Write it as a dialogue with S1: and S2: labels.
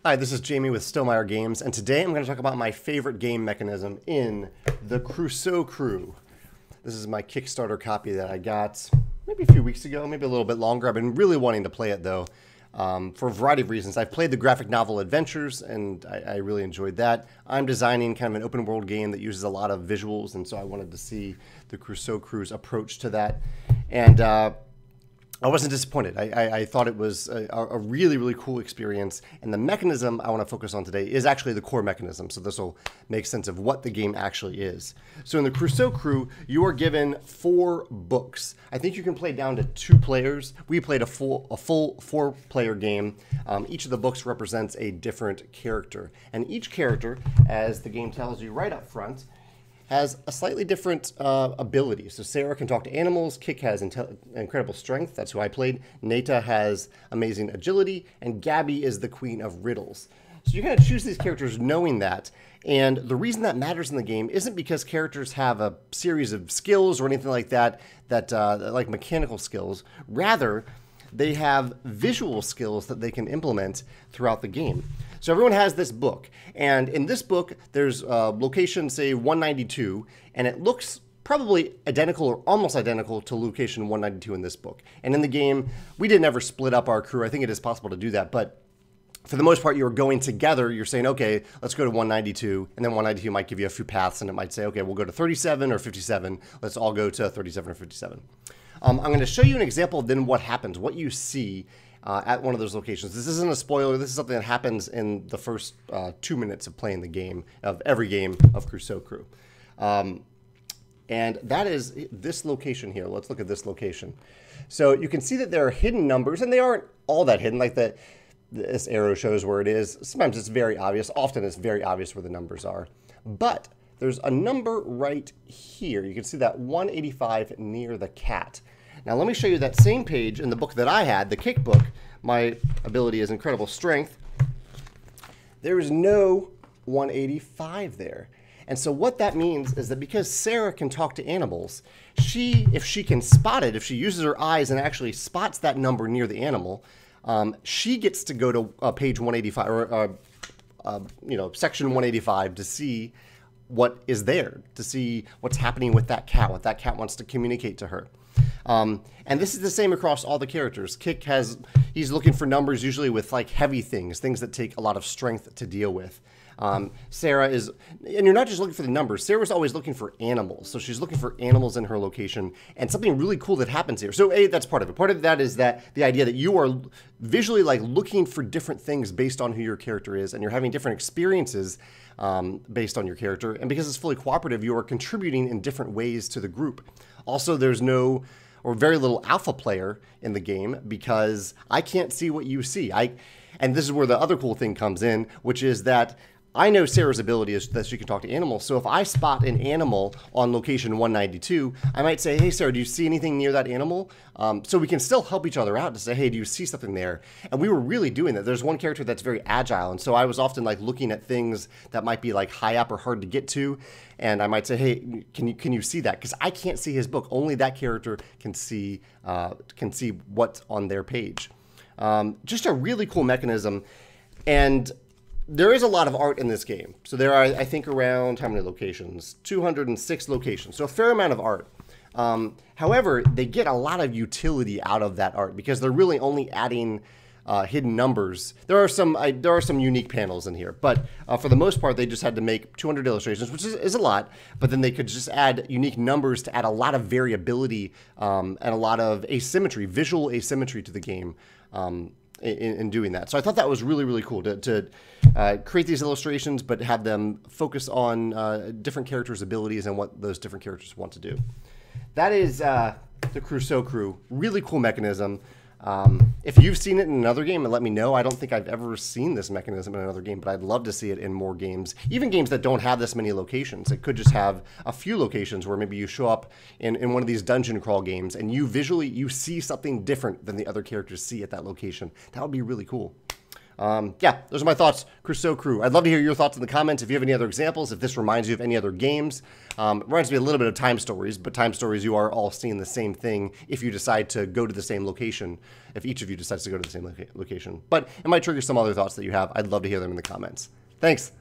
S1: Hi, this is Jamey with Stonemaier Games, and today I'm going to talk about my favorite game mechanism in the Crusoe Crew. This is my Kickstarter copy that I got maybe a few weeks ago, maybe a little bit longer. I've been really wanting to play it though, for a variety of reasons. I've played the graphic novel Adventures, and I really enjoyed that. I'm designing kind of an open world game that uses a lot of visuals, and so I wanted to see the Crusoe Crew's approach to that. And I wasn't disappointed. I thought it was a really, really cool experience. And the mechanism I want to focus on today is actually the core mechanism. So this will make sense of what the game actually is. So in the Crusoe Crew, you are given 4 books. I think you can play down to 2 players. We played a full 4-player game. Each of the books represents a different character. And each character, as the game tells you right up front, has a slightly different ability. So Sarah can talk to animals, Kik has incredible strength, that's who I played, Neta has amazing agility, and Gabby is the queen of riddles. So you're going to choose these characters knowing that, and the reason that matters in the game isn't because characters have a series of skills or anything like that, like mechanical skills. Rather, they have visual skills that they can implement throughout the game. So everyone has this book, and in this book, there's location, say, 192, and it looks probably identical or almost identical to location 192 in this book. And in the game, we didn't ever split up our crew. I think it is possible to do that, but for the most part, you're going together. You're saying, okay, let's go to 192, and then 192 might give you a few paths, and it might say, okay, we'll go to 37 or 57. Let's all go to 37 or 57. I'm going to show you an example of then what happens, what you see at one of those locations. This isn't a spoiler. This is something that happens in the first 2 minutes of playing the game, of every game of Crusoe Crew. And that is this location here. Let's look at this location. So you can see that there are hidden numbers, and they aren't all that hidden. Like this arrow shows where it is. Sometimes it's very obvious. Often it's very obvious where the numbers are. But there's a number right here. You can see that 185 near the cat. Now let me show you that same page in the book that I had, the Kik book. My ability is incredible strength. There is no 185 there. And so what that means is that because Sarah can talk to animals, if she can spot it, if she uses her eyes and actually spots that number near the animal, she gets to go to page 185, or section 185 to see what is there, to see what's happening with that cat, what that cat wants to communicate to her. And this is the same across all the characters. Kik he's looking for numbers usually with like heavy things that take a lot of strength to deal with. Sarah is, and you're not just looking for the numbers, Sarah's always looking for animals. So she's looking for animals in her location, and something really cool that happens here. So that's part of it. Part of that is that the idea that you are visually like looking for different things based on who your character is, and you're having different experiences based on your character. And because it's fully cooperative, you are contributing in different ways to the group. Also, there's no or very little alpha player in the game because I can't see what you see. And this is where the other cool thing comes in, which is that I know Sarah's ability is that she can talk to animals. So if I spot an animal on location 192, I might say, hey, Sarah, do you see anything near that animal? So we can still help each other out to say, hey, do you see something there? And we were really doing that. There's one character that's very agile. And so I was often like looking at things that might be like high up or hard to get to. And I might say, hey, can you see that? Because I can't see his book. Only that character can see what's on their page. Just a really cool mechanism. And there is a lot of art in this game. So there are, I think, around, how many locations? 206 locations. So a fair amount of art. However, they get a lot of utility out of that art because they're really only adding hidden numbers. There are some unique panels in here, but for the most part, they just had to make 200 illustrations, which is a lot, but then they could just add unique numbers to add a lot of variability and a lot of asymmetry, visual asymmetry to the game. In doing that. So I thought that was really, really cool to create these illustrations, but have them focus on different characters' abilities and what those different characters want to do. That is the Crusoe Crew. Really cool mechanism. If you've seen it in another game, let me know. I don't think I've ever seen this mechanism in another game, but I'd love to see it in more games. Even games that don't have this many locations. It could just have a few locations where maybe you show up in one of these dungeon crawl games and you see something different than the other characters see at that location. That would be really cool. Yeah, those are my thoughts. Crusoe Crew. I'd love to hear your thoughts in the comments. If you have any other examples, if this reminds you of any other games. It reminds me a little bit of Time Stories, but Time Stories, you are all seeing the same thing if you decide to go to the same location, if each of you decides to go to the same location. But it might trigger some other thoughts that you have. I'd love to hear them in the comments. Thanks.